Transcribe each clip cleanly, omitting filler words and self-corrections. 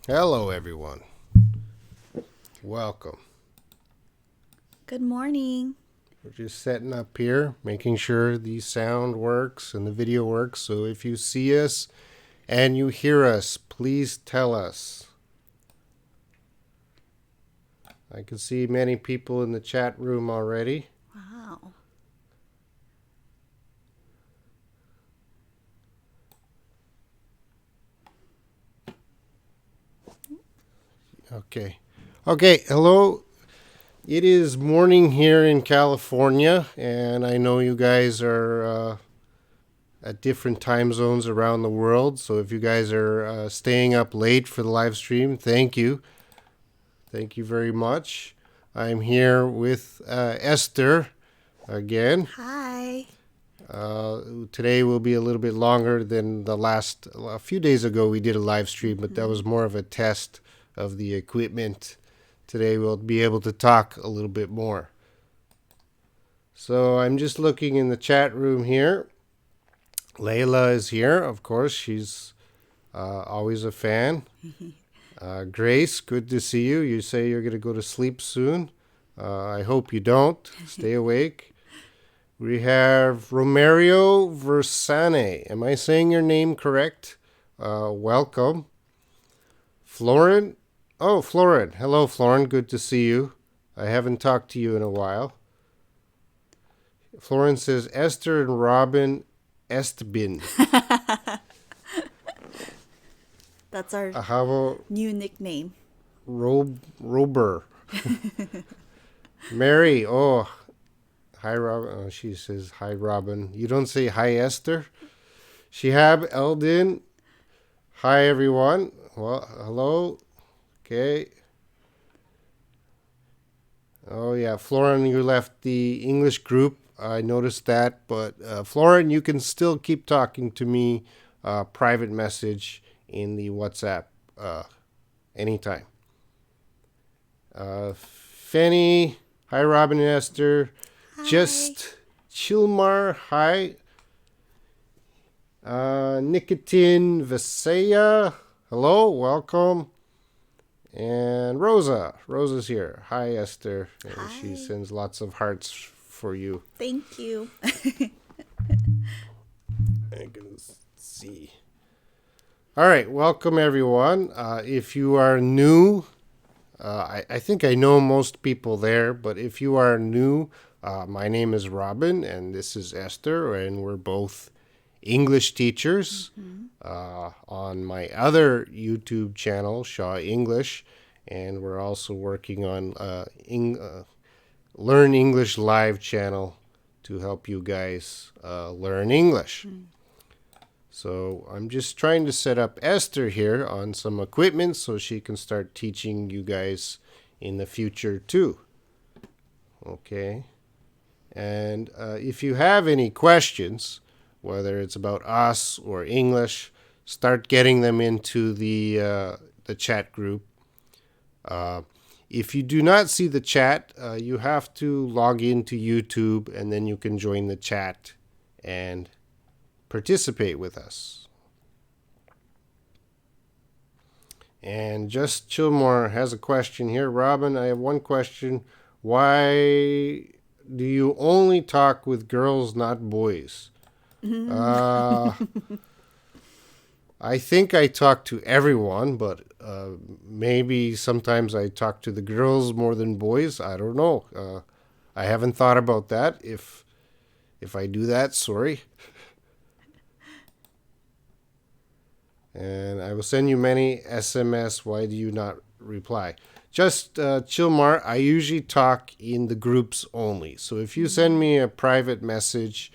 Hello, everyone. Welcome. Good morning. We're just setting up here, making sure the sound works and the video works. So if you see us and you hear us, please tell us. I can see many people in the chat room already. Wow. Okay. Hello. It is morning here in California, and I know you guys are at different time zones around the world. So if you guys are staying up late for the live stream, thank you. Thank you very much. I'm here with Esther again. Hi. Today will be a little bit longer than the last. A few days ago, we did a live stream, but that was more of a test of the equipment. Today, we'll be able to talk a little bit more. So I'm just looking in the chat room here. Layla is here, of course. She's always a fan. Grace, good to see you. You say you're going to go to sleep soon. I hope you don't. Stay awake. We have Romario Versane. Am I saying your name correct? Welcome. Florin. Oh, Florin. Hello, Florin. Good to see you. I haven't talked to you in a while. Florin says Esther and Robin Estbin. That's our How about new nickname. Rober? Mary. Oh, hi, Robin. Oh, she says hi, Robin. You don't say hi, Esther? Shihab Eldin. Hi, everyone. Well, hello. Okay. Oh, yeah. Florin, you left the English group. I noticed that. But, Florin, you can still keep talking to me private message in the WhatsApp anytime. Fanny. Hi, Robin and Esther. Hi. Just Chilmar. Hi. Nikitin Visaya. Hello. Welcome. And Rosa. Rosa's here. Hi, Esther. And Hi. she sends lots of hearts for you. Thank you. I can see. All right. Welcome, everyone. If you are new, I think I know most people there, but if you are new, my name is Robin, and this is Esther, and we're both English teachers. On my other YouTube channel, Shaw English, and we're also working on Learn English Live channel to help you guys learn English. So I'm just trying to set up Esther here on some equipment so she can start teaching you guys in the future too. Okay. And if you have any questions, whether it's about us or English, start getting them into the chat group. If you do not see the chat, you have to log into YouTube, and then you can join the chat and participate with us. And Just Chilmore has a question here. Robin, I have one question. Why do you only talk with girls, not boys? I think I talk to everyone, but maybe sometimes I talk to the girls more than boys. I don't know. I haven't thought about that. If I do that, sorry. And I will send you many SMS. Why do you not reply? Just Chilmar, I usually talk in the groups only. So if you send me a private message,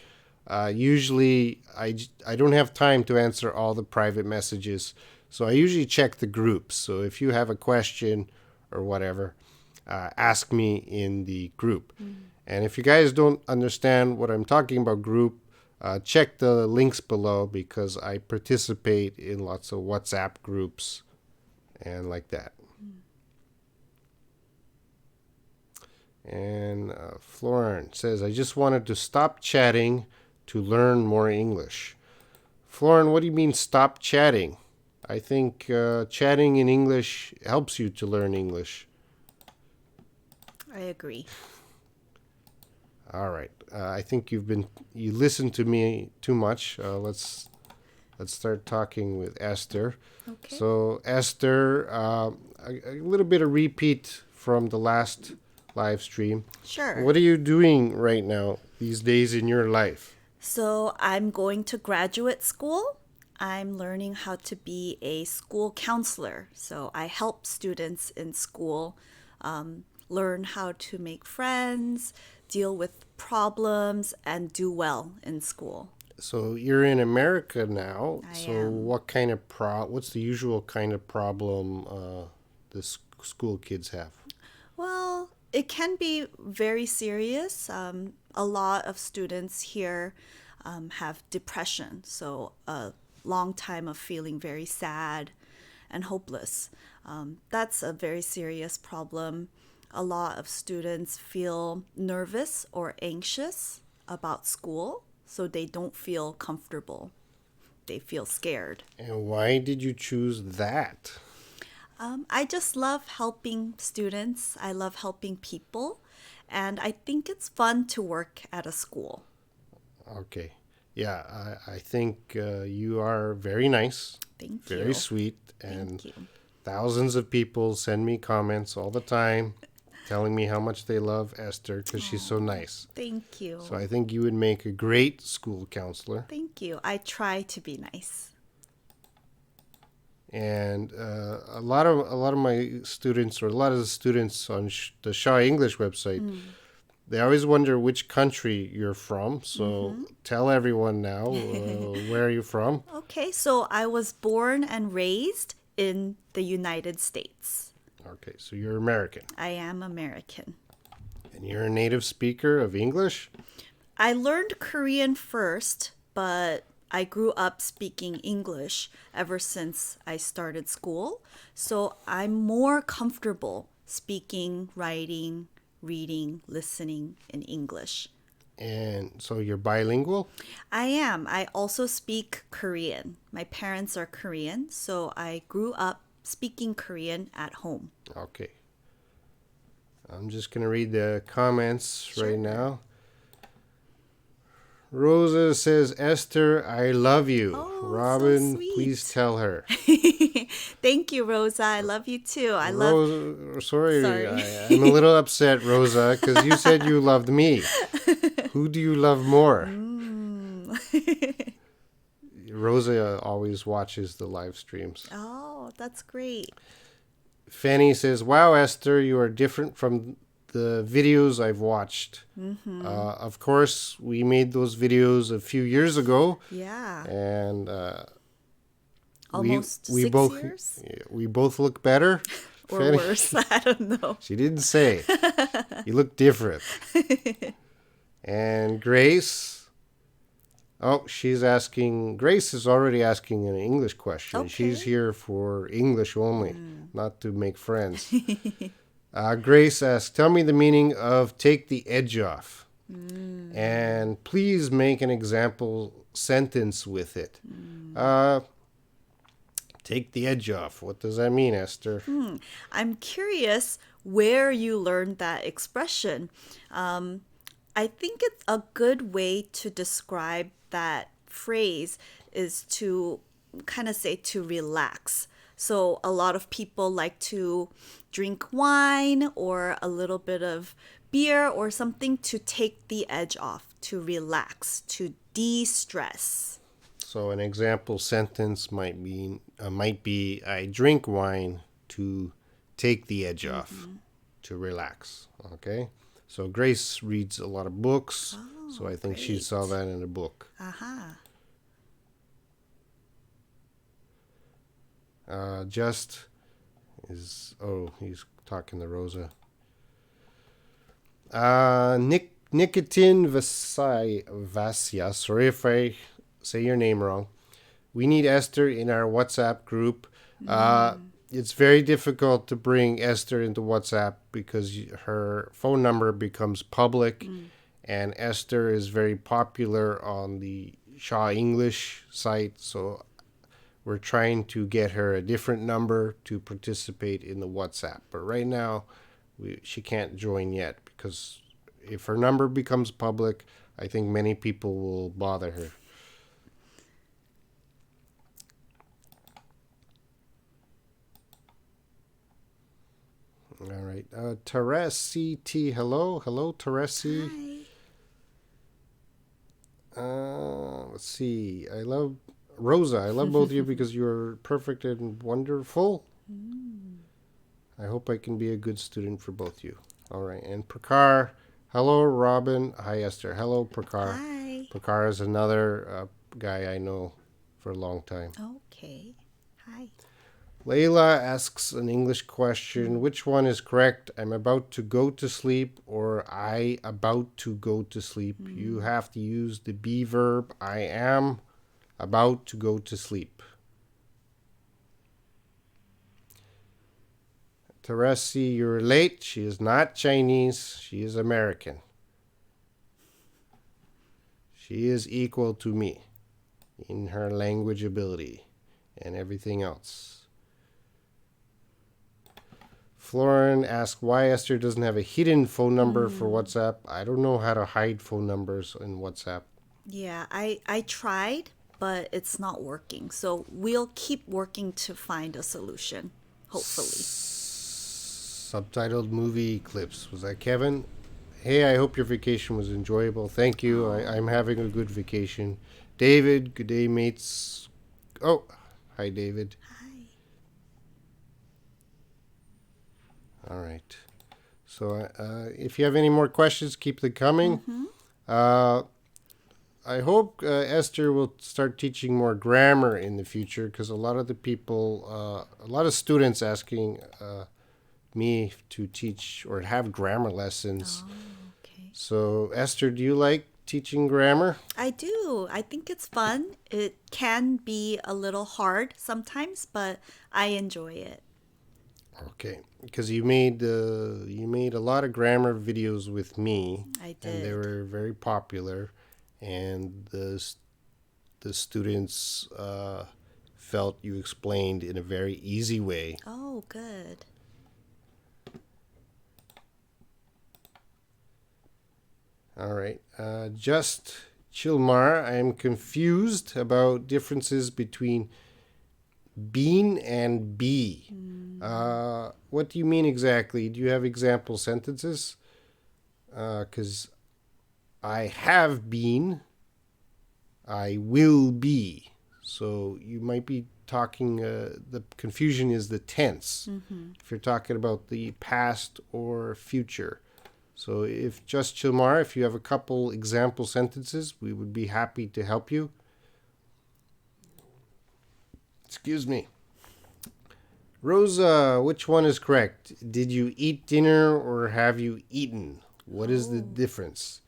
usually I don't have time to answer all the private messages. So I usually check the groups. So if you have a question or whatever, ask me in the group. And if you guys don't understand what I'm talking about group, check the links below because I participate in lots of WhatsApp groups and like that. And Florin says, I just wanted to stop chatting to learn more English. Florin, what do you mean stop chatting? I think chatting in English helps you to learn English. I agree. All right. I think you listened to me too much. Let's start talking with Esther. Okay. So Esther, a little bit of repeat from the last live stream. Sure. What are you doing right now these days in your life? So I'm going to graduate school. I'm learning how to be a school counselor. So I help students in school learn how to make friends, deal with problems, and do well in school. So you're in America now. I So am. what kind of what's the usual kind of problem the school kids have? Well, it can be very serious. A lot of students here have depression, so a long time of feeling very sad and hopeless. That's a very serious problem. A lot of students feel nervous or anxious about school, so they don't feel comfortable. They feel scared. And why did you choose that? I just love helping students. I love helping people. And I think it's fun to work at a school. Okay. Yeah, I think you are very nice, Thank you. very sweet, and Thank you. thousands of people send me comments all the time telling me how much they love Esther because she's so nice. Thank you. So I think you would make a great school counselor. Thank you. I try to be nice. And a lot of my students, or a lot of the students on the Shaw English website, they always wonder which country you're from. So tell everyone now, where are you from? Okay, so I was born and raised in the United States. Okay, so you're American. I am American. And you're a native speaker of English? I learned Korean first, but I grew up speaking English ever since I started school. So I'm more comfortable speaking, writing, reading, listening in English. And so you're bilingual? I am. I also speak Korean. My parents are Korean, so I grew up speaking Korean at home. Okay. I'm just going to read the comments right now. Rosa says, Esther, I love you. Oh, so Robin, sweet. please tell her. Thank you, Rosa. I love you too. I love. Rosa, sorry. Sorry. I'm a little upset, Rosa, because you said you loved me. Who do you love more? Rosa always watches the live streams. Oh, that's great. Fanny says, wow, Esther, you are different from the videos I've watched. Of course, we made those videos a few years ago. Yeah. And Almost we 6 both, years? we both look better. Or Fanny? worse. I don't know. She didn't say. You look different. And Grace, she's asking, Grace is already asking an English question. Okay. She's here for English only, not to make friends. Grace asks, tell me the meaning of take the edge off. And please make an example sentence with it. Take the edge off. What does that mean, Esther? I'm curious where you learned that expression. I think it's a good way to describe that phrase is to kind of say to relax. So a lot of people like to drink wine or a little bit of beer or something to take the edge off, to relax, to de-stress. So an example sentence might be I drink wine to take the edge off, to relax. Okay? So Grace reads a lot of books, so I think she great. saw that in a book. Aha. Just is he's talking to Rosa. Nikitin Vasya, sorry if I say your name wrong. We need Esther in our WhatsApp group. It's very difficult to bring Esther into WhatsApp because her phone number becomes public, and Esther is very popular on the Shaw English site, so we're trying to get her a different number to participate in the WhatsApp. But right now, she can't join yet because if her number becomes public, I think many people will bother her. All right. Teresi T. Hello. Hello, Teresi. Hi. Let's see. I love Rosa. I love both of you because you're perfect and wonderful. I hope I can be a good student for both of you. All right. And Prakar. Hello, Robin. Hi, Esther. Hello, Prakar. Hi. Prakar is another guy I know for a long time. Okay. Hi. Layla asks an English question. Which one is correct? I'm about to go to sleep or I about to go to sleep. You have to use the be verb. I am about to go to sleep. Teresi, you're late. She is not Chinese. She is American. She is equal to me in her language ability and everything else. Florin asked why Esther doesn't have a hidden phone number for WhatsApp. I don't know how to hide phone numbers in WhatsApp. Yeah, I tried, but it's not working. So we'll keep working to find a solution, hopefully. Subtitled movie clips. Was that Kevin? Hey, I hope your vacation was enjoyable. Thank you. I'm having a good vacation. David, good day, mates. Oh, hi, David. Hi. All right. So if you have any more questions, keep them coming. I hope Esther will start teaching more grammar in the future because a lot of the people, a lot of students asking me to teach or have grammar lessons. Oh, okay. So, Esther, do you like teaching grammar? I do. I think it's fun. It can be a little hard sometimes, but I enjoy it. Okay, because you made a lot of grammar videos with me, I and they did. were very popular, and the students felt you explained in a very easy way. Oh, good. All right, just Chilmar, I'm confused about differences between bean and bee. What do you mean exactly? Do you have example sentences? Because I have been, I will be. So you might be talking, the confusion is the tense. If you're talking about the past or future. So if just Chilmar, if you have a couple example sentences, we would be happy to help you. Excuse me. Rosa, which one is correct? Did you eat dinner or have you eaten? What is the difference?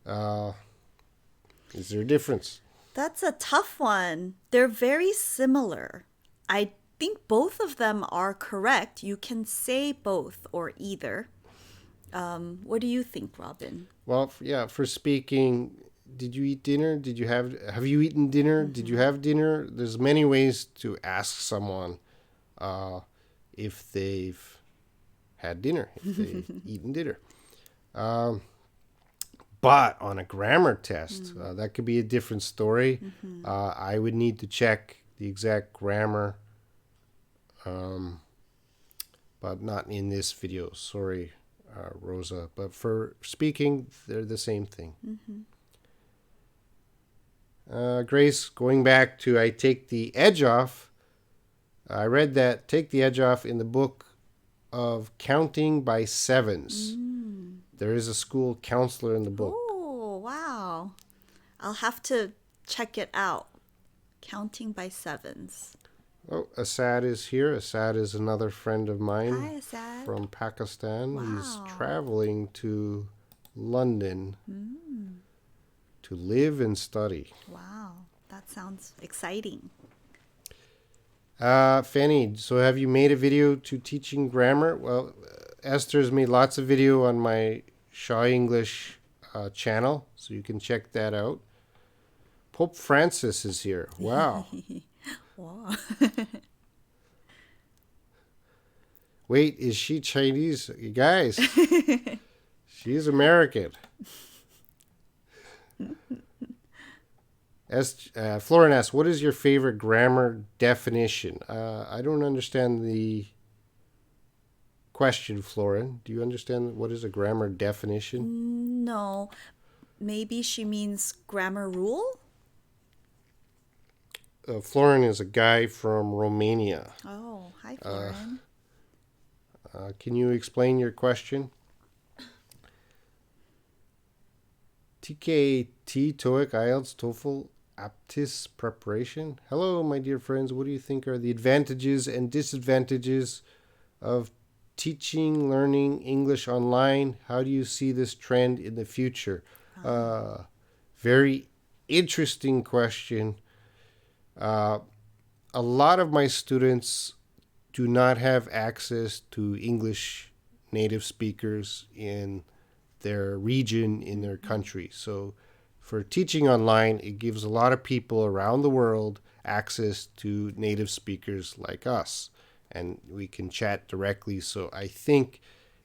Is there a difference? That's a tough one. They're very similar. I think both of them are correct. You can say both or either. What do you think, Robin? Well, yeah, for speaking, did you eat dinner? Have you eaten dinner? Did you have dinner? There's many ways to ask someone if they've had dinner, if they've eaten dinner. But on a grammar test, that could be a different story. I would need to check the exact grammar, but not in this video. Sorry, Rosa. But for speaking, they're the same thing. Grace, going back to I take the edge off. I read that take the edge off in the book of Counting by Sevens. There is a school counselor in the book. Oh, wow. I'll have to check it out. Counting by sevens. Oh, Asad is here. Asad is another friend of mine. Hi, Asad. From Pakistan. Wow. He's traveling to London to live and study. Wow, that sounds exciting. Fanny, so have you made a video to teaching grammar? Well, Esther's made lots of video on my Shaw English channel, so you can check that out. Pope Francis is here. Wow. Wow. Wait, is she Chinese? You guys, she's American. As Florin asks, what is your favorite grammar definition? I don't understand the question, Florin. Do you understand what is a grammar definition? No, maybe she means grammar rule? Florin is a guy from Romania. Oh, hi, Florin. Can you explain your question? TKT, TOEIC, IELTS, TOEFL, APTIS preparation. Hello, my dear friends. What do you think are the advantages and disadvantages of learning English online? How do you see this trend in the future? Very interesting question. A lot of my students do not have access to English native speakers in their region, in their country. So for teaching online, it gives a lot of people around the world access to native speakers like us, and we can chat directly. So I think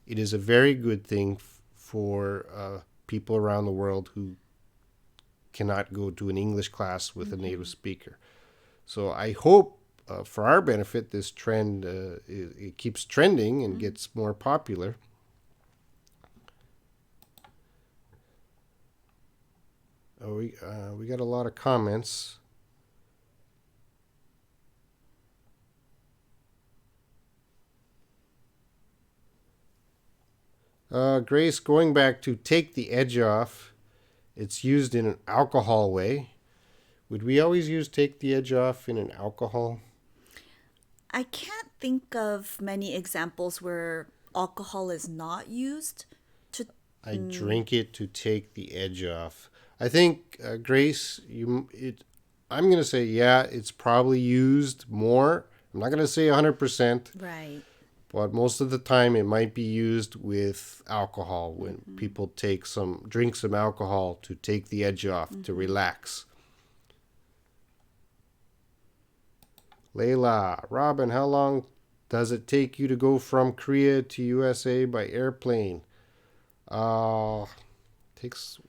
it is a very good thing for people around the world who cannot go to an English class with a native speaker. So I hope for our benefit, this trend it keeps trending and gets more popular. We got a lot of comments. Grace, going back to take the edge off, it's used in an alcohol way. Would we always use take the edge off in an alcohol? I can't think of many examples where alcohol is not used to. I drink it to take the edge off. I think, Grace, I'm going to say, yeah, it's probably used more. I'm not going to say 100%, Right. but most of the time it might be used with alcohol when people drink some alcohol to take the edge off, to relax. Layla, Robin, how long does it take you to go from Korea to USA by airplane? Takes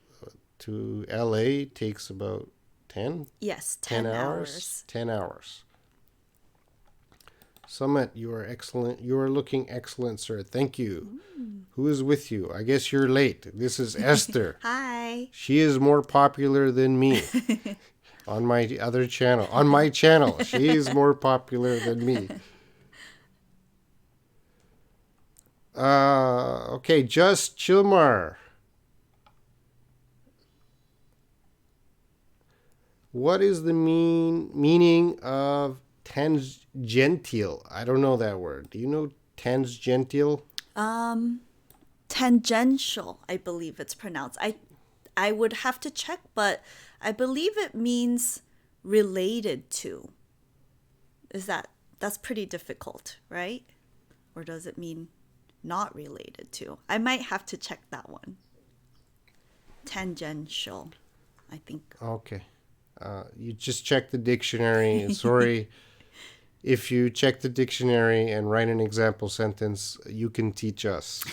to LA takes about 10? Yes, 10 10 hours? hours. 10 hours. Summit, you are excellent. You are looking excellent, sir. Thank you. Who is with you? I guess you're late. This is Esther. Hi. She is more popular than me on my other channel. On my channel, she is more popular than me. Okay, just Chilmar. What is the meaning of tangential? I don't know that word. Do you know tangential? Tangential, I believe it's pronounced. I would have to check, but I believe it means related to. That's pretty difficult, right? Or does it mean not related to? I might have to check that one. Tangential, I think. Okay. You just check the dictionary. Sorry. If you check the dictionary and write an example sentence, you can teach us.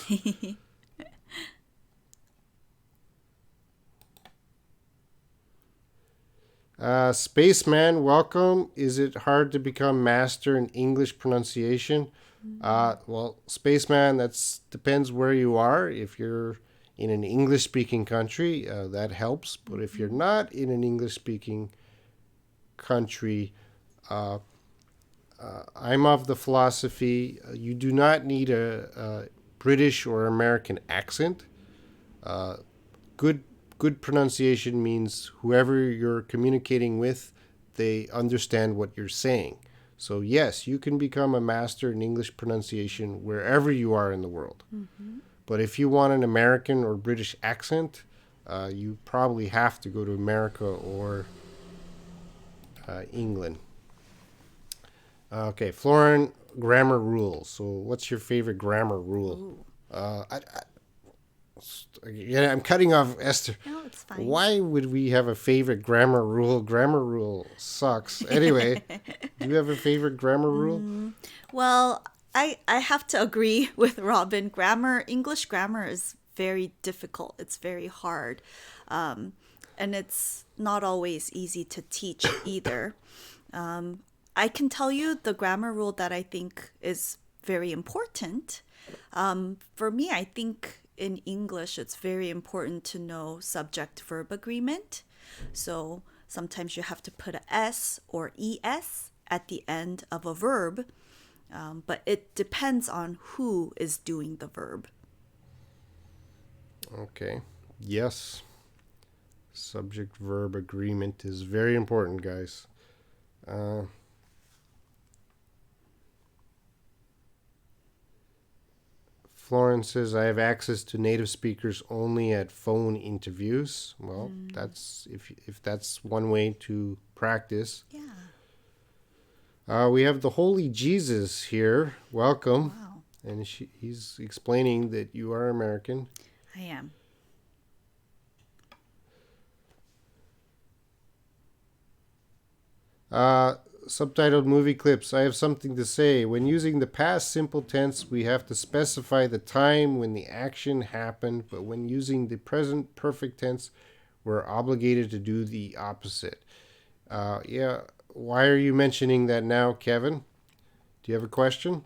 Spaceman, welcome. Is it hard to become master in English pronunciation? Well, Spaceman, that depends where you are. If you're in an English-speaking country, that helps. But if you're not in an English-speaking country, I'm of the philosophy you do not need a British or American accent. Good pronunciation means whoever you're communicating with, they understand what you're saying. So yes, you can become a master in English pronunciation wherever you are in the world. But if you want an American or British accent, you probably have to go to America or England. Okay, Florin, grammar rules. So what's your favorite grammar rule? Yeah, I'm cutting off Esther. No, it's fine. Why would we have a favorite grammar rule? Grammar rule sucks. Anyway, do you have a favorite grammar rule? Well, I have to agree with Robin. English grammar is very difficult. It's very hard. And it's not always easy to teach either. I can tell you the grammar rule that I think is very important. For me, I think in English, it's very important to know subject verb agreement. So sometimes you have to put a S or ES at the end of a verb, but it depends on who is doing the verb. Okay. Yes. Subject verb agreement is very important, guys. Florence says I have access to native speakers only at phone interviews. Well, that's if that's one way to practice. Yeah. We have the Holy Jesus here. Welcome. Wow. And he's explaining that you are American. I am. Subtitled movie clips. I have something to say. When using the past simple tense, we have to specify the time when the action happened, but when using the present perfect tense, we're obligated to do the opposite. Yeah, why are you mentioning that now, Kevin? Do you have a question?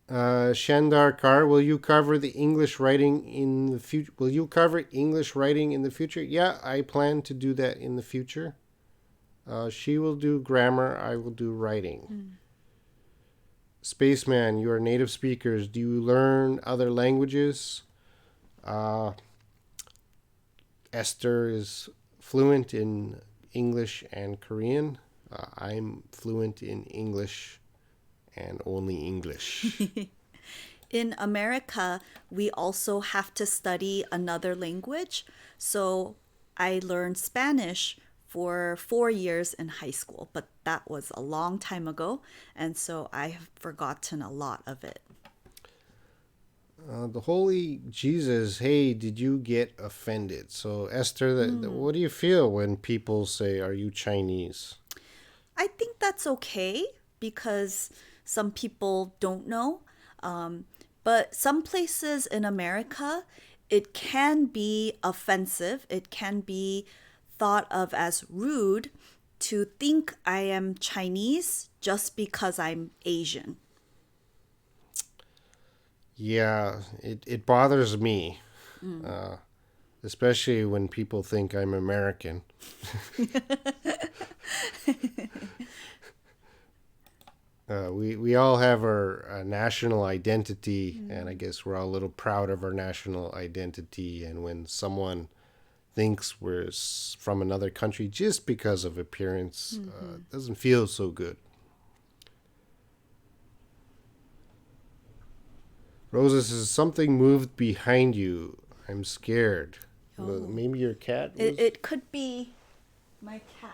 Shandar Kar, will you cover the English writing in the future? Will you cover English writing in the future? Yeah, I plan to do that in the future. She will do grammar, I will do writing. Spaceman, you are native speakers. Do you learn other languages? Esther is fluent in English and Korean. I'm fluent in English and only English. In America, we also have to study another language. So I learned Spanish for 4 years in high school, but that was a long time ago, and so I have forgotten a lot of it. The Holy Jesus, hey, did you get offended? So, Esther, what do you feel when people say, are you Chinese? I think that's okay because some people don't know. But some places in America, it can be offensive. It can be thought of as rude to think I am Chinese just because I'm Asian. Yeah, it bothers me, especially when people think I'm American. We all have our national identity, and I guess we're all a little proud of our national identity. And when someone thinks we're from another country just because of appearance, it doesn't feel so good. Rosa says, something moved behind you. I'm scared. Maybe your cat was... It could be my cat.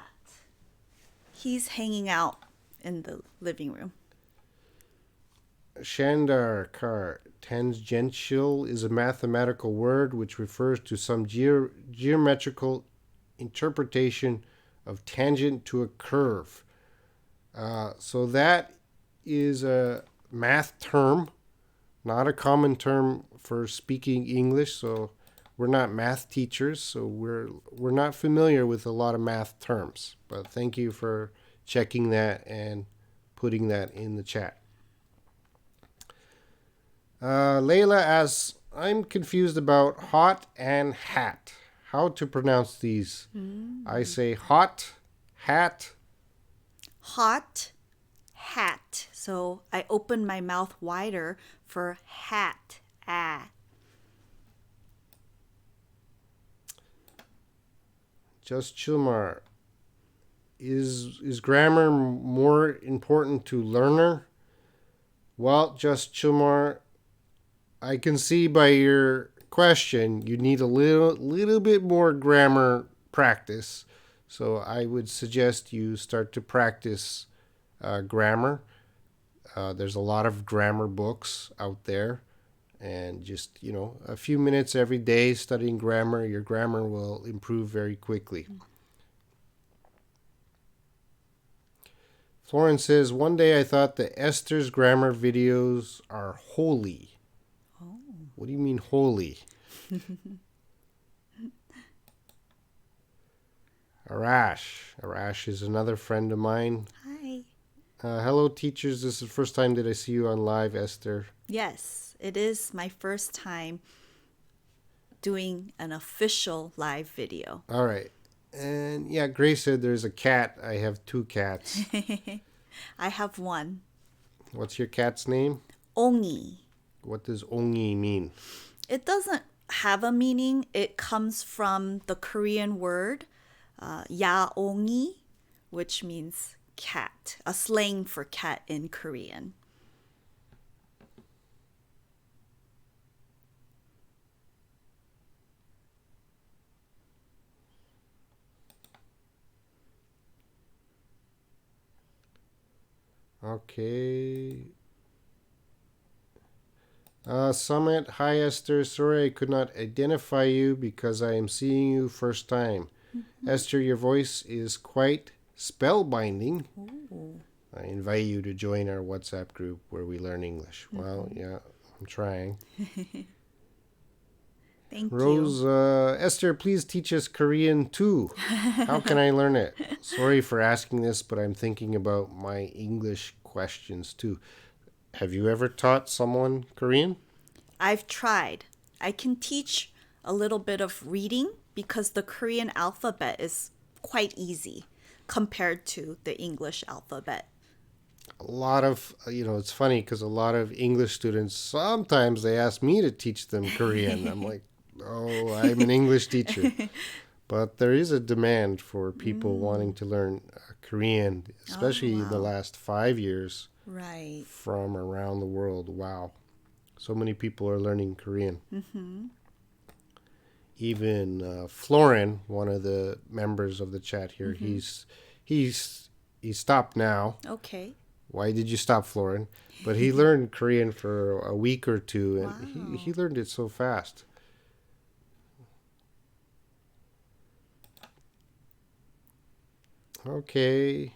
He's hanging out in the living room. Shandar Kar, tangential is a mathematical word which refers to some geometrical interpretation of tangent to a curve. So that is a math term, not a common term for speaking English. So we're not math teachers, so we're not familiar with a lot of math terms. But thank you for checking that and putting that in the chat. Layla asks, I'm confused about hot and hat. How to pronounce these? I say hot, hat. Hot, hat. So I open my mouth wider for hat. Just Chilmar. Is grammar more important to learner? Well, Just Chilmar, I can see by your question you need a little bit more grammar practice. So I would suggest you start to practice grammar. There's a lot of grammar books out there, And just, a few minutes every day studying grammar, your grammar will improve very quickly. Florence says, one day I thought that Esther's grammar videos are holy. Oh. What do you mean holy? Arash is another friend of mine. Hi. Hello, teachers. This is the first time that I see you on live, Esther. Yes, it is my first time doing an official live video. All right. And yeah, Grace said there's a cat. I have 2 cats. I have one. What's your cat's name? Ongi. What does ongi mean? It doesn't have a meaning. It comes from the Korean word yaongi, which means cat, a slang for cat in Korean. Okay. Summit, hi Esther. Sorry I could not identify you because I am seeing you first time. Esther, your voice is quite spellbinding. Ooh. I invite you to join our WhatsApp group where we learn English. Well, yeah, I'm trying. Thank Rose, you. Esther, please teach us Korean too. How can I learn it? Sorry for asking this, but I'm thinking about my English questions too. Have you ever taught someone Korean? I've tried. I can teach a little bit of reading because the Korean alphabet is quite easy compared to the English alphabet. A lot of, it's funny because a lot of English students, sometimes they ask me to teach them Korean. I'm like, oh, I'm an English teacher. But there is a demand for people wanting to learn Korean, especially in the wow. last 5 years Right. from around the world. Wow. So many people are learning Korean. Even Florin, one of the members of the chat here, he's stopped now. Okay. Why did you stop, Florin? But he learned Korean for a week or two, and Wow. he learned it so fast. Okay.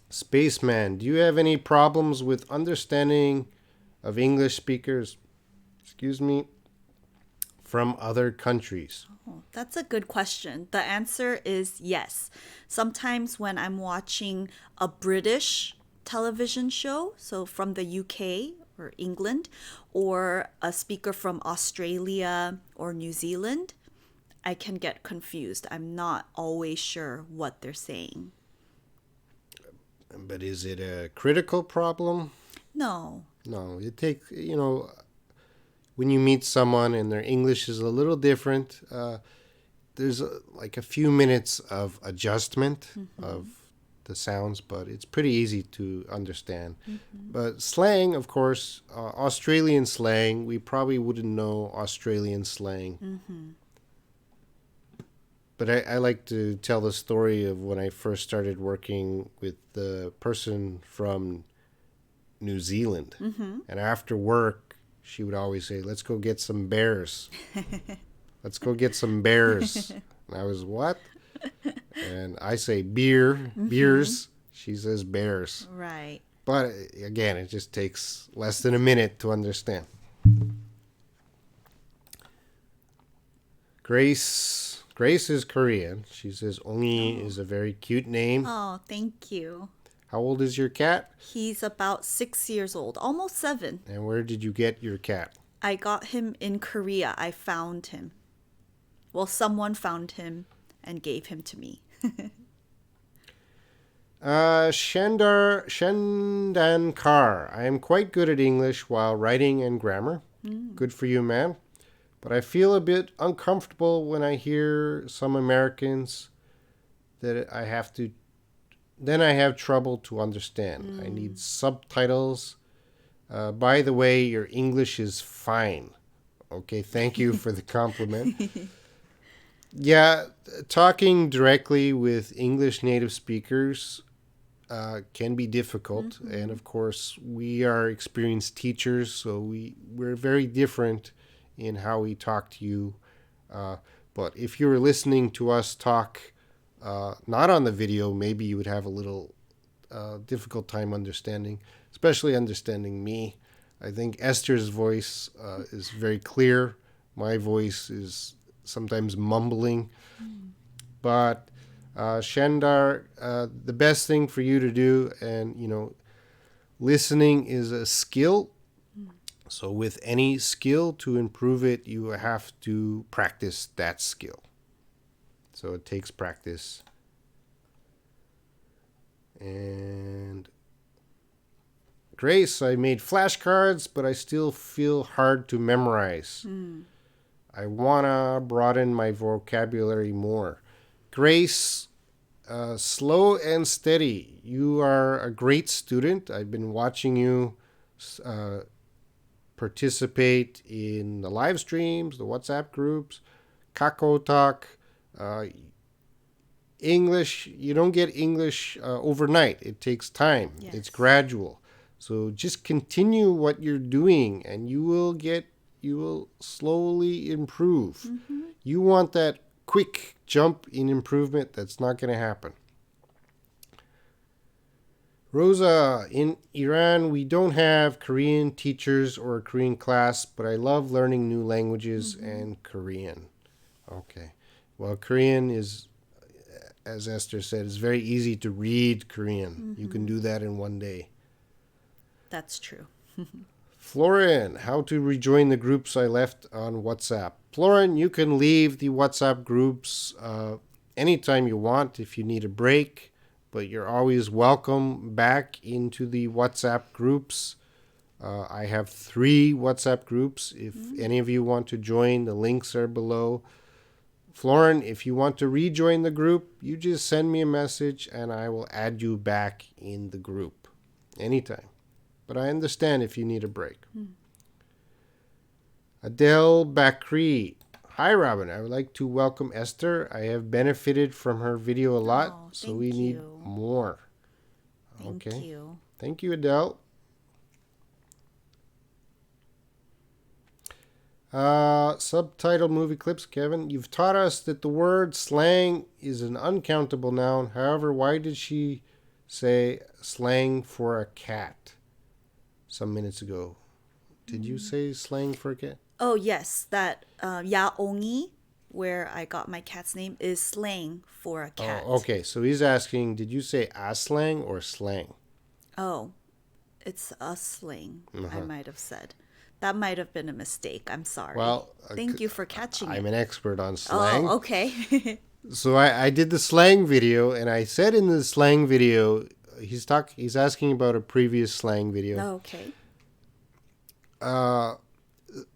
Spaceman, do you have any problems with understanding of English speakers, from other countries? Oh, that's a good question. The answer is yes. Sometimes when I'm watching a British television show, so from the UK or England, or a speaker from Australia or New Zealand, I can get confused. I'm not always sure what they're saying. But is it a critical problem? No. No, it takes, when you meet someone and their English is a little different, there's like a few minutes of adjustment of the sounds, but it's pretty easy to understand. But slang, of course, Australian slang, we probably wouldn't know Australian slang. But I like to tell the story of when I first started working with the person from New Zealand. And after work, she would always say, let's go get some bears. Let's go get some bears. And I was, what? And I say beers. She says bears. Right. But again, it just takes less than a minute to understand. Grace is Korean. She says Ongi is a very cute name. Oh, thank you. How old is your cat? He's about 6 years old, almost 7. And where did you get your cat? I got him in Korea. I found him. Well, someone found him and gave him to me. Shendan Kar. I am quite good at English while writing and grammar. Good for you, man. But I feel a bit uncomfortable when I hear some Americans that I have trouble to understand. I need subtitles. By the way, your English is fine. Okay, thank you for the compliment. Yeah, talking directly with English native speakers, can be difficult. And of course, we are experienced teachers, so we're very different in how we talk to you. But if you were listening to us talk not on the video, maybe you would have a little difficult time understanding, especially understanding me. I think Esther's voice is very clear. My voice is sometimes mumbling. But Shandar, the best thing for you to do, and listening is a skill. So with any skill, to improve it, you have to practice that skill. So it takes practice. And Grace, I made flashcards, but I still feel hard to memorize. I want to broaden my vocabulary more. Grace, slow and steady. You are a great student. I've been watching you participate in the live streams, the WhatsApp groups, Kako Talk. English, you don't get English overnight. It takes time. Yes. It's gradual. So just continue what you're doing and you will slowly improve. You want that quick jump in improvement. That's not going to happen. Rosa, in Iran, we don't have Korean teachers or a Korean class, but I love learning new languages and Korean. Okay. Well, Korean is, as Esther said, is very easy to read Korean. You can do that in one day. That's true. Florian, how to rejoin the groups I left on WhatsApp. Florian, you can leave the WhatsApp groups anytime you want if you need a break, but you're always welcome back into the WhatsApp groups. I have 3 WhatsApp groups. If any of you want to join, the links are below. Florian, if you want to rejoin the group, you just send me a message and I will add you back in the group anytime. But I understand if you need a break. Adele Bakri. Hi, Robin. I would like to welcome Esther. I have benefited from her video a lot, so we need more. Thank you. Thank you, Adele. Subtitle movie clips, Kevin. You've taught us that the word slang is an uncountable noun. However, why did she say slang for a cat some minutes ago? Did you say slang for a cat? Oh, yes. That yaongi, where I got my cat's name, is slang for a cat. Oh, okay. So he's asking, did you say a slang or slang? Oh, it's a slang, I might have said. That might have been a mistake. I'm sorry. Well, thank you for catching it. I'm an expert on slang. Oh, okay. So I did the slang video, and I said in the slang video, he's asking about a previous slang video. Okay.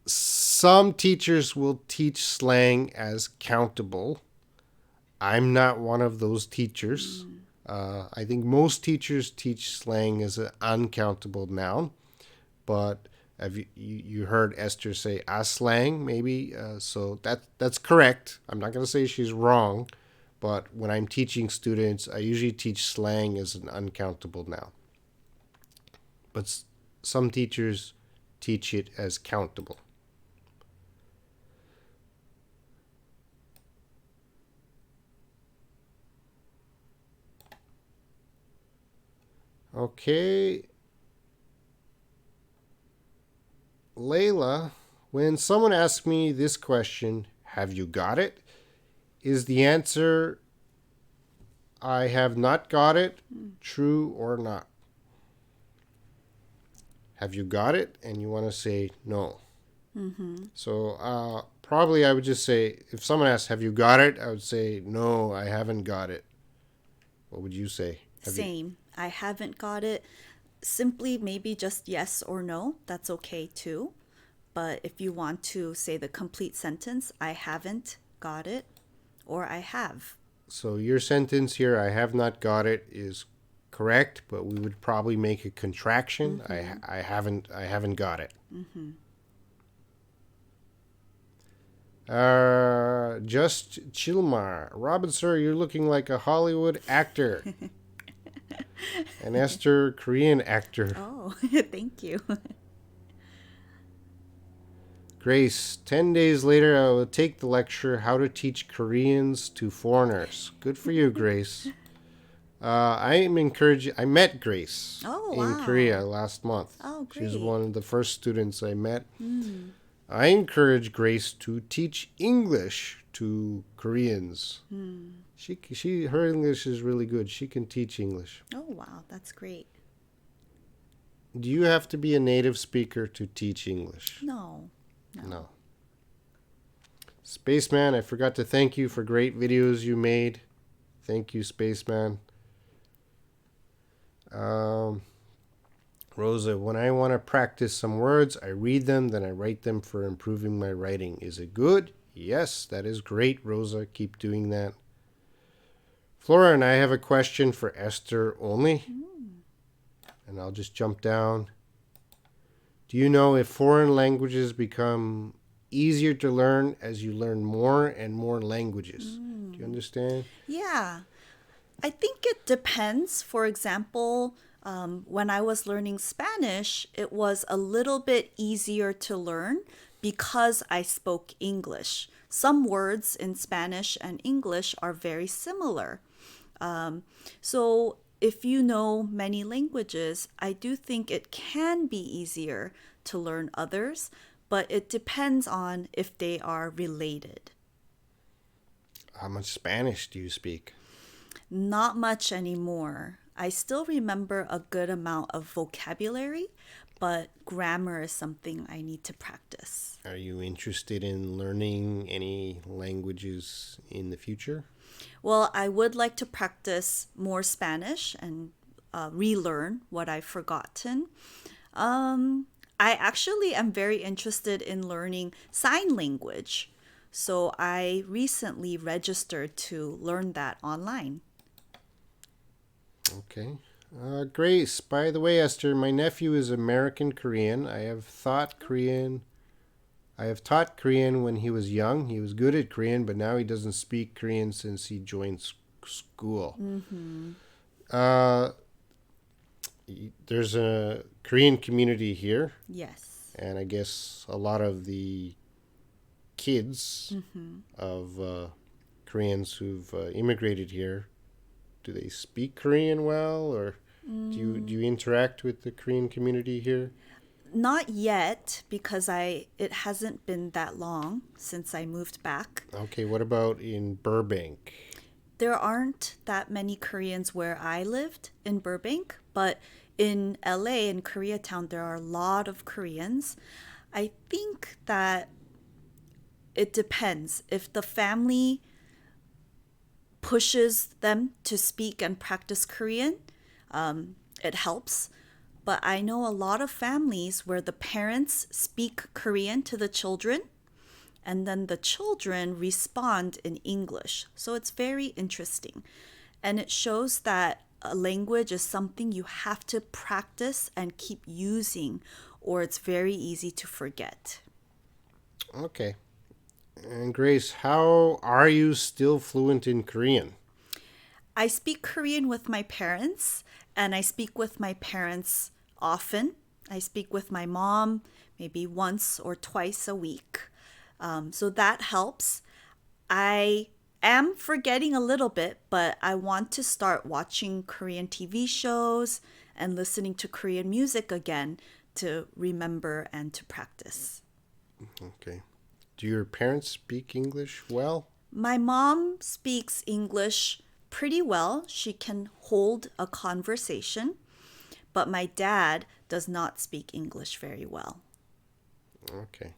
Some teachers will teach slang as countable. I'm not one of those teachers. I think most teachers teach slang as an uncountable noun, but have you heard Esther say a slang maybe? So that's correct. I'm not going to say she's wrong, but when I'm teaching students, I usually teach slang as an uncountable noun. But some teachers teach it as countable. Okay. Layla, when someone asks me this question, have you got it? Is the answer, I have not got it, true or not? Have you got it? And you want to say no. So probably I would just say, if someone asks, have you got it? I would say, no, I haven't got it. What would you say? Same. I haven't got it. Simply maybe just yes or no. That's okay too. But if you want to say the complete sentence, I haven't got it, or I have. So your sentence here, I have not got it, is correct, but we would probably make a contraction. I haven't got it. Just Chilmar. Robin, sir, you're looking like a Hollywood actor. And Esther, Korean actor. Oh, thank you. Grace, 10 days later, I will take the lecture, How to Teach Koreans to Foreigners. Good for you, Grace. I met Grace Oh, in Korea wow. last month. Oh, She's great. one of the first students I met. Mm. I encourage Grace to teach English to Koreans. Mm. Her English is really good. She can teach English. Oh, wow. That's great. Do you have to be a native speaker to teach English? No. No. Spaceman, I forgot to thank you for great videos you made. Thank you, Spaceman. Rosa, when I want to practice some words, I read them, then I write them for improving my writing. Is it good? Yes, that is great, Rosa. Keep doing that. Flora and I have a question for Esther only. And I'll just jump down. Do you know if foreign languages become easier to learn as you learn more and more languages? Do you understand? Yeah. I think it depends. For example, when I was learning Spanish, it was a little bit easier to learn because I spoke English. Some words in Spanish and English are very similar. So if you know many languages, I do think it can be easier to learn others, but it depends on if they are related. How much Spanish do you speak? Not much anymore. I still remember a good amount of vocabulary, but grammar is something I need to practice. Are you interested in learning any languages in the future? Well, I would like to practice more Spanish and relearn what I've forgotten. I actually am very interested in learning sign language. So I recently registered to learn that online. Okay. Grace, by the way, Esther, my nephew is American Korean. I have taught Korean when he was young. He was good at Korean, but now he doesn't speak Korean since he joined school. Mm-hmm. Uh, there's a Korean community here, Yes. and I guess a lot of the kids Mm-hmm. of Koreans who've immigrated here, do they speak Korean well, or do you interact with the Korean community here? Not yet because it hasn't been that long since I moved back. Okay, what about in Burbank? There aren't that many Koreans where I lived in Burbank, but in LA in Koreatown there are a lot of Koreans. I think that it depends. If the family pushes them to speak and practice Korean, it helps. But I know a lot of families where the parents speak Korean to the children and then the children respond in English. So it's very interesting. And it shows that a language is something you have to practice and keep using, or it's very easy to forget. Okay. And Grace, how are you still fluent in Korean? I speak Korean with my parents, and I speak with my parents often. I speak with my mom maybe once or twice a week. So that helps. I am forgetting a little bit, but I want to start watching Korean TV shows and listening to Korean music again to remember and to practice. Okay. Do your parents speak English well? My mom speaks English pretty well. She can hold a conversation, but my dad does not speak English very well. Okay.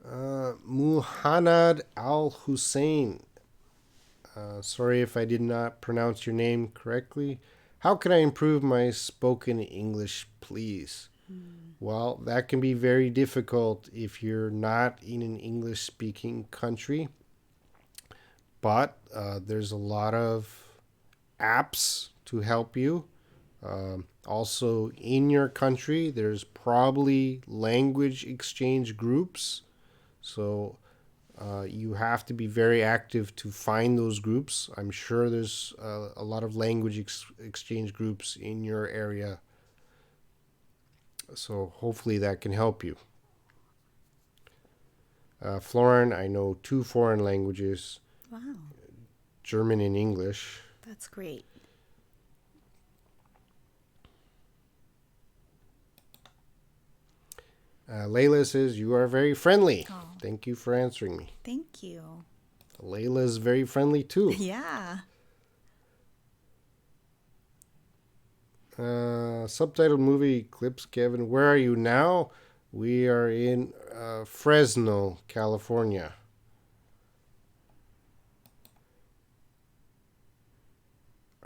Muhannad Al Hussein. Sorry if I did not pronounce your name correctly. How can I improve my spoken English, please? Well, that can be very difficult if you're not in an English speaking country. But there's a lot of apps to help you. Also, in your country, there's probably language exchange groups. So You have to be very active to find those groups. I'm sure there's a lot of language exchange groups in your area. So hopefully that can help you. Florin, I know 2 foreign languages. Wow. German and English. That's great. Layla says, you are very friendly. Oh. Thank you for answering me. Thank you. Layla is very friendly too. Yeah. Subtitled movie clips, Kevin. Where are you now? We are in Fresno, California.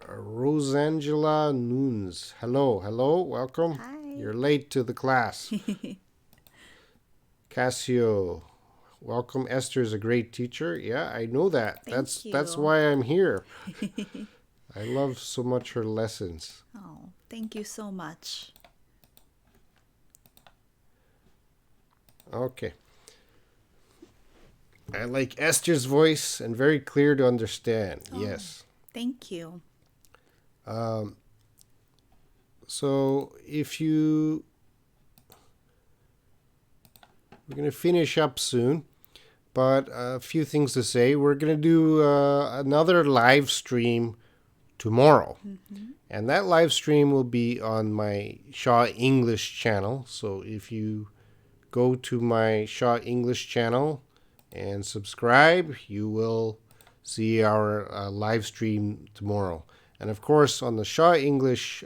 Rosangela Nunes. Hello, welcome. Hi. You're late to the class. Casio, welcome. Esther is a great teacher. Yeah, I know that. Thank you. That's why I'm here. I love so much her lessons. Oh, thank you so much. Okay. I like Esther's voice and very clear to understand. Oh. Yes. Thank you. So if you... We're going to finish up soon, but a few things to say. We're going to do another live stream tomorrow. Mm-hmm. And that live stream will be on my Shaw English channel. So if you go to my Shaw English channel and subscribe, you will see our live stream tomorrow. And of course, on the Shaw English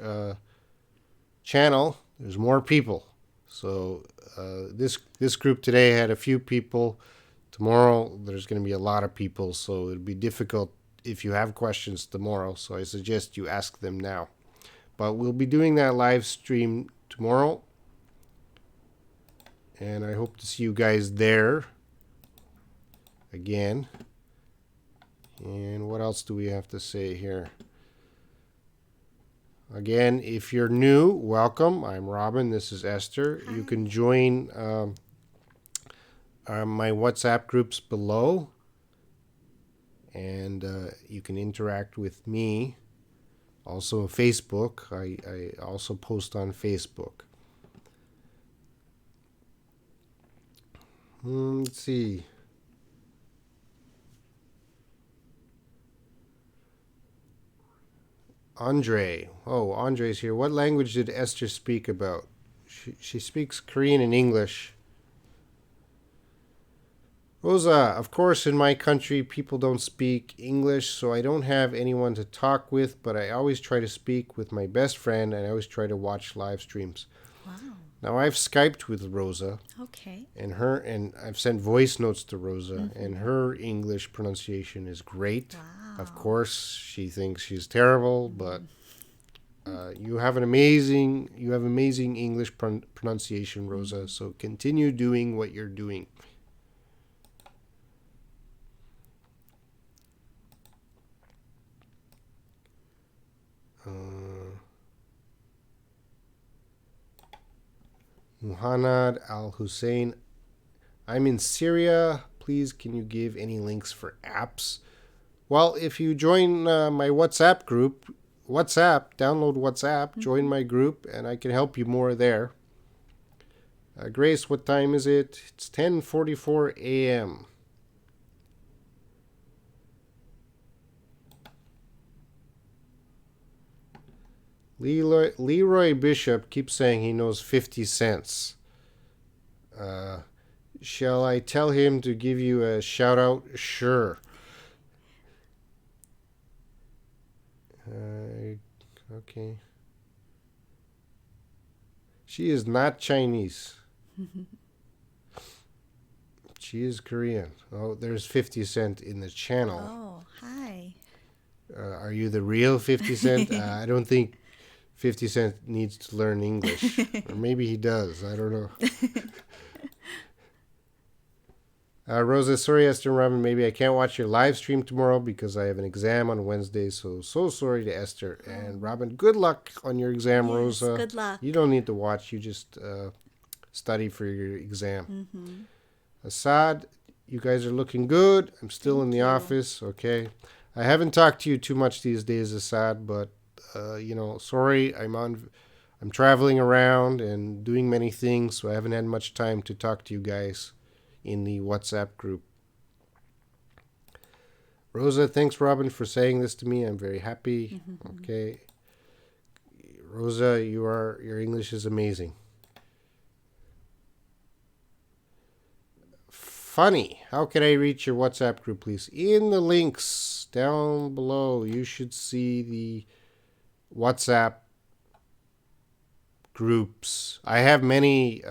channel, there's more people. So this group today had a few people. Tomorrow, there's going to be a lot of people, so it'll be difficult if you have questions tomorrow. So I suggest you ask them now. But we'll be doing that live stream tomorrow. And I hope to see you guys there again. And what else do we have to say here? Again, if you're new, welcome. I'm Robin. This is Esther. Hi. You can join my WhatsApp groups below. And you can interact with me. Also Facebook. I also post on Facebook. Let's see. Andre. Oh, Andre's here. What language did Esther speak about? She speaks Korean and English. Rosa, of course, in my country, people don't speak English, so I don't have anyone to talk with, but I always try to speak with my best friend, and I always try to watch live streams. Wow. Now, I've Skyped with Rosa. Okay. And I've sent voice notes to Rosa, and her English pronunciation is great. Wow. Of course, she thinks she's terrible, but you have amazing English pronunciation, Rosa. So continue doing what you're doing. Muhammad Al Hussein, I'm in Syria. Please, can you give any links for apps? Well, if you join my WhatsApp group, download WhatsApp, join my group, and I can help you more there. Grace, what time is it? It's 10:44 a.m. Leroy Bishop keeps saying he knows 50 cents. Shall I tell him to give you a shout out? Sure. Okay. She is not Chinese. She is Korean. Oh, there's 50 Cent in the channel. Oh, hi. Are you the real 50 Cent? I don't think 50 Cent needs to learn English. Or maybe he does. I don't know. Rosa, sorry, Esther and Robin, maybe I can't watch your live stream tomorrow because I have an exam on Wednesday. So sorry to Esther. And Robin, good luck on your exam, Yes, Rosa. good luck. You don't need to watch. You just study for your exam. Assad, You guys are looking good. I'm still in the you. office. Okay. I haven't talked to you too much these days, Assad, but sorry. I'm traveling around and doing many things, so I haven't had much time to talk to you guys in the WhatsApp group. Rosa, thanks, Robin, for saying this to me. I'm very happy. Okay. Rosa, your English is amazing. Funny. How can I reach your WhatsApp group, please? In the links down below, you should see the WhatsApp groups. I have many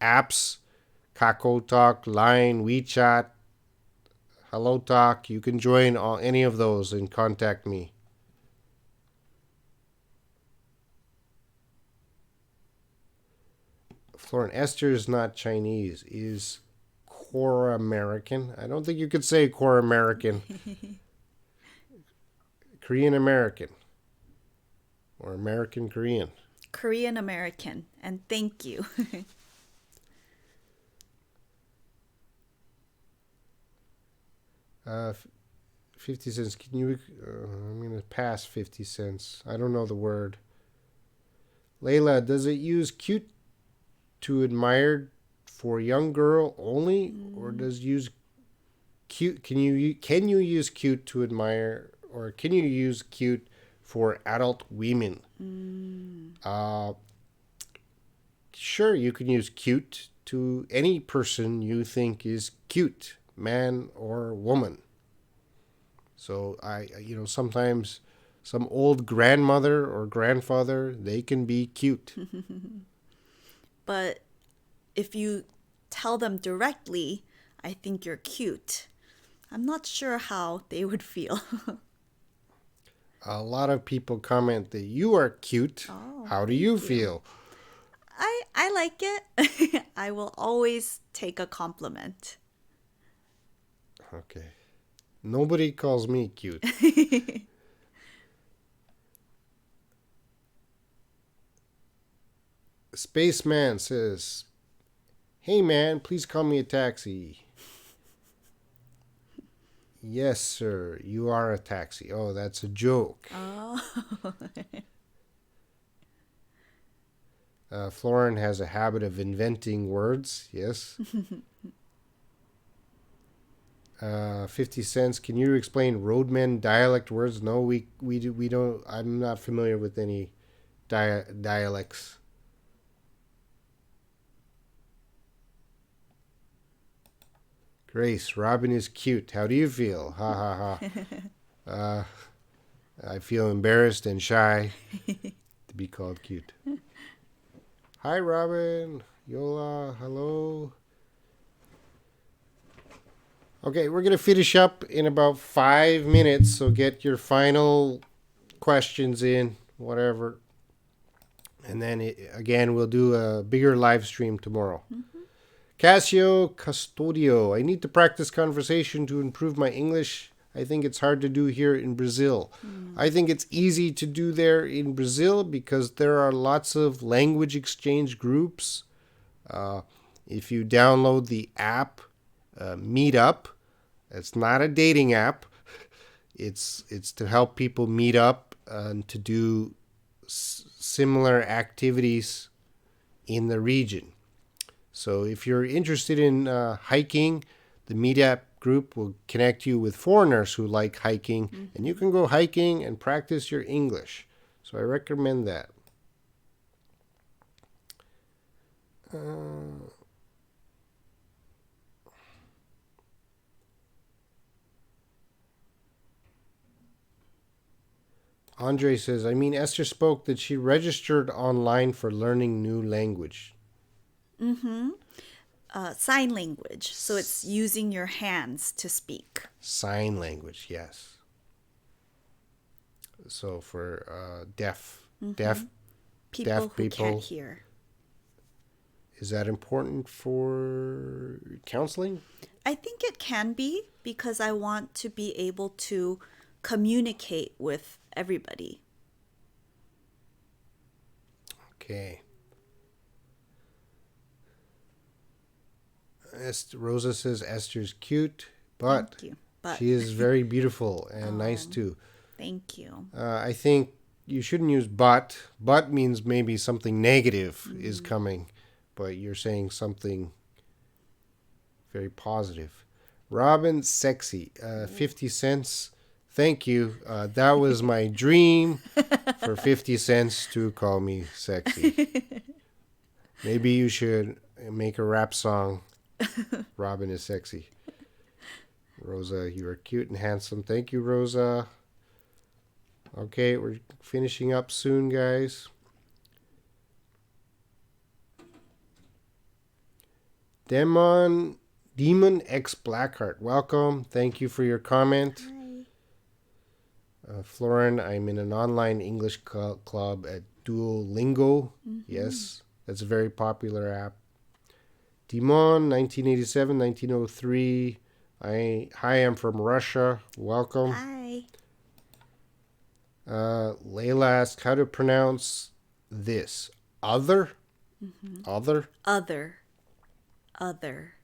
apps: Kakao Talk, Line, WeChat, Hello Talk. You can join any of those and contact me. Florent, Esther is not Chinese, is core American. I don't think you could say core American. Korean American. Or American Korean. Korean American, and thank you. 50 cents. Can you? I'm going to pass 50 cents. I don't know the word. Layla, does it use cute to admire for young girl only, or does use cute? Can you use cute to admire, or can you use cute for adult women? Sure, you can use cute to any person you think is cute, man or woman. So sometimes some old grandmother or grandfather, they can be cute. But if you tell them directly, I think you're cute, I'm not sure how they would feel. A lot of people comment that you are cute. How do you feel? I like it. I will always take a compliment. Okay. Nobody calls me cute. Spaceman says, "Hey man, please call me a taxi." Yes, sir, you are a taxi. Oh, that's a joke. Oh. Florin has a habit of inventing words. Yes. 50 cents. Can you explain roadmen dialect words? No, we don't. I'm not familiar with any dialects. Grace, Robin is cute. How do you feel? Ha ha ha. I feel embarrassed and shy to be called cute. Hi, Robin. Yola, hello. Okay, we're going to finish up in about 5 minutes, so get your final questions in, whatever. And then, again, we'll do a bigger live stream tomorrow. Casio Custodio. I need to practice conversation to improve my English. I think it's hard to do here in Brazil. I think it's easy to do there in Brazil because there are lots of language exchange groups. If you download the app Meetup, it's not a dating app. It's to help people meet up and to do similar activities in the region. So if you're interested in hiking, the Meetup group will connect you with foreigners who like hiking, and you can go hiking and practice your English. So I recommend that. Andre says, Esther spoke that she registered online for learning new language. Sign language. So it's using your hands to speak. Sign language, yes. So for deaf People who people. can't hear. Is that important for counseling? I think it can be because I want to be able to communicate with everybody. Okay. Rosa says Esther's cute, but Thank you. But she is very beautiful and nice too. thank you. I think you shouldn't use but. But means maybe something negative is coming, but you're saying something very positive. Robin, sexy. 50 cents. Thank you. That was my dream for 50 cents to call me sexy. Maybe you should make a rap song. Robin is sexy. Rosa, you are cute and handsome. Thank you, Rosa. Okay, we're finishing up soon, guys. Demon X Blackheart, welcome. Thank you for your comment. Hi. Florin, I'm in an online English club at Duolingo. Yes, that's a very popular app. Dimon, 1987, 1903. Hi, I'm from Russia. Welcome. Hi. Layla asked how to pronounce this. Other? Other? Other. Other.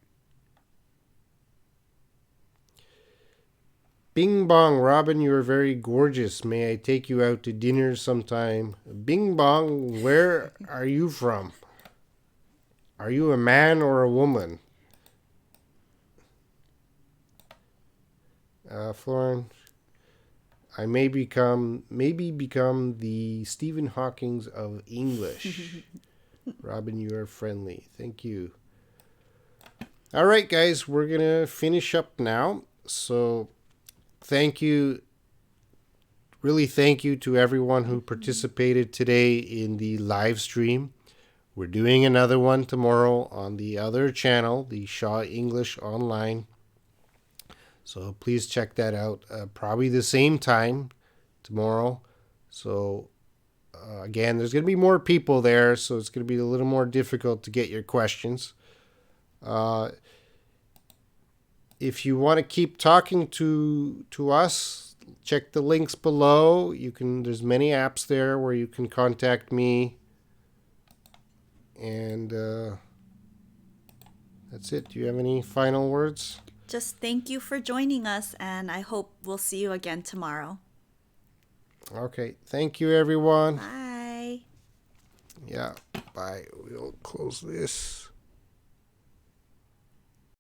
Bing bong, Robin, you are very gorgeous. May I take you out to dinner sometime? Bing bong, where are you from? Are you a man or a woman? Florin, I maybe become the Stephen Hawking's of English. Robin, you are friendly. Thank you. All right, guys, we're going to finish up now. So thank you. Really thank you to everyone who participated today in the live stream. We're doing another one tomorrow on the other channel, the Shaw English Online. So please check that out. Probably the same time tomorrow. So again, there's going to be more people there, so it's going to be a little more difficult to get your questions. If you want to keep talking to us, check the links below. There's many apps there where you can contact me. And that's it. Do you have any final words? Just thank you for joining us, and I hope we'll see you again tomorrow. Okay. Thank you, everyone. Bye. Yeah. Bye. We'll close this.